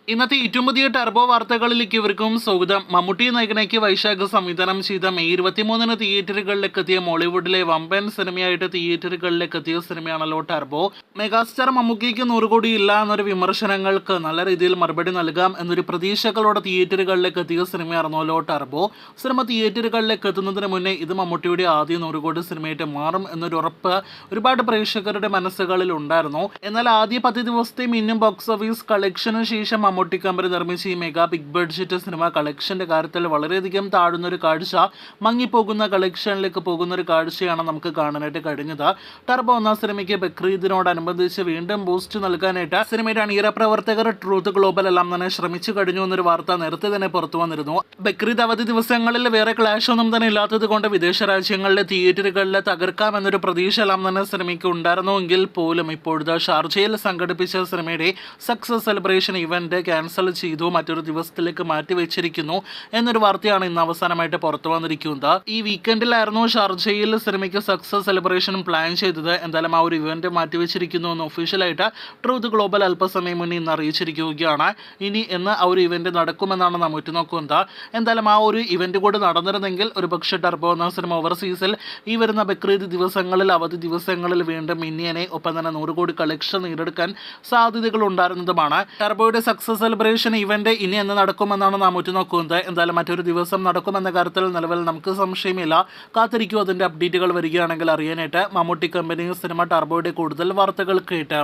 ഇന്നത്തെ ഏറ്റവും പുതിയ ടർബോ വാർത്തകളിലേക്ക് ഇവർക്കും സ്വാഗതം. മമ്മൂട്ടി നായകനാക്കി വൈശാഖ് സംവിധാനം ചെയ്ത മെയ് 23-ന് തിയേറ്ററുകളിലേക്ക് എത്തിയ മോളിവുഡിലെ വമ്പൻ സിനിമയായിട്ട് തിയേറ്ററുകളിലേക്ക് എത്തിയ സിനിമയാണല്ലോ ടർബോ. മെഗാസ്റ്റാർ മമ്മൂക്കിക്ക് 100 കോടി ഇല്ല എന്നൊരു വിമർശനങ്ങൾക്ക് നല്ല രീതിയിൽ മറുപടി നൽകാം എന്നൊരു പ്രതീക്ഷകളോടെ തിയേറ്ററുകളിലേക്ക് എത്തിയ സിനിമയായിരുന്നല്ലോ ടർബോ. സിനിമ തിയേറ്ററുകളിലേക്ക് എത്തുന്നതിന് മുന്നേ ഇത് മമ്മൂട്ടിയുടെ ആദ്യ 100 കോടി സിനിമയായിട്ട് മാറും എന്നൊരു ഉറപ്പ് ഒരുപാട് പ്രേക്ഷകരുടെ മനസ്സുകളിൽ ഉണ്ടായിരുന്നു. എന്നാൽ ആദ്യ 10 ദിവസത്തെ മിന്നും ബോക്സ് ഓഫീസ് കളക്ഷന് ശേഷം മമ്മൂട്ടി കമ്പനി നിർമ്മിച്ച ഈ മെഗാ ബിഗ് ബഡ്ജറ്റ് സിനിമ കളക്ഷന്റെ കാര്യത്തിൽ വളരെയധികം താഴുന്നൊരു കാഴ്ച, മങ്ങിപ്പോകുന്ന കളക്ഷനിലേക്ക് പോകുന്നൊരു കാഴ്ചയാണ് നമുക്ക് കാണാനായിട്ട് കഴിഞ്ഞത്. ടർബോ എന്ന സിനിമയ്ക്ക് ബക്രീദിനോടനുബന്ധിച്ച് വീണ്ടും ബൂസ്റ്റ് നൽകാനായിട്ട് സിനിമയുടെ അണിയറ പ്രവർത്തകർ ട്രൂത്ത് ഗ്ലോബൽ എല്ലാം തന്നെ ശ്രമിച്ചു കഴിഞ്ഞു എന്നൊരു വാർത്ത നേരത്തെ തന്നെ പുറത്തു വന്നിരുന്നു. ബക്രീദ് അവധി ദിവസങ്ങളിൽ വേറെ ക്ലാഷ് ഒന്നും തന്നെ ഇല്ലാത്തത് കൊണ്ട് വിദേശ രാജ്യങ്ങളിലെ തിയേറ്ററുകളിൽ തകർക്കാമെന്നൊരു പ്രതീക്ഷ എല്ലാം തന്നെ സിനിമയ്ക്ക് ഉണ്ടായിരുന്നുവെങ്കിൽ പോലും ഇപ്പോഴത്തെ ഷാർജയിൽ സംഘടിപ്പിച്ച സിനിമയുടെ സക്സസ് സെലിബ്രേഷൻ ഇവന്റ് ക്യാൻസൽ ചെയ്തു, മറ്റൊരു ദിവസത്തിലേക്ക് മാറ്റിവെച്ചിരിക്കുന്നു എന്നൊരു വാർത്തയാണ് ഇന്ന് അവസാനമായിട്ട് പുറത്തു വന്നിരിക്കുന്നത്. ഈ വീക്കെൻഡിലായിരുന്നു ഷാർജയിൽ സിനിമയ്ക്ക് സക്സസ് സെലിബ്രേഷൻ പ്ലാൻ ചെയ്തത്. എന്തായാലും ആ ഒരു ഇവന്റ് മാറ്റിവെച്ചിരിക്കുന്നു എന്ന് ഒഫീഷ്യലായിട്ട് ട്രൂത്ത് ഗ്ലോബൽ അല്പസമയം മുന്നേ ഇന്ന് അറിയിച്ചിരിക്കുകയാണ്. ഇനി എന്ന് ആ ഒരു ഇവന്റ് നടക്കുമെന്നാണ് നാം ഉറ്റുനോക്കുന്നത്. എന്തായാലും ആ ഒരു ഇവന്റ് കൂടി നടന്നിരുന്നെങ്കിൽ ഒരു പക്ഷേ ടർബോ എന്ന സിനിമ ഓവർസീസിൽ ഈ വരുന്ന ബക്രീദ് ദിവസങ്ങളിൽ, അവധി ദിവസങ്ങളിൽ വീണ്ടും മിന്നിയനെ ഒപ്പം തന്നെ 100 കോടി കളക്ഷൻ നേടിയെടുക്കാൻ സാധ്യതകൾ ഉണ്ടായിരുന്നതുമാണ്. ടർബോയുടെ സക്സസ് സെലിബ്രേഷൻ ഇവന്റ് ഇനി എന്ന് നടക്കുമെന്നാണ് നാം ഉറ്റുനോക്കുന്നത്. എന്തായാലും മറ്റൊരു ദിവസം നടക്കുമെന്ന കാര്യത്തിൽ നിലവിൽ നമുക്ക് സംശയമില്ല. കാത്തിരിക്കൂ, അതിന്റെ അപ്ഡേറ്റുകൾ വരികയാണെങ്കിൽ അറിയാനായിട്ട്. മമ്മൂട്ടി കമ്പനി സിനിമ ടർബോയുടെ കൂടുതൽ വാർത്തകൾ കേട്ട്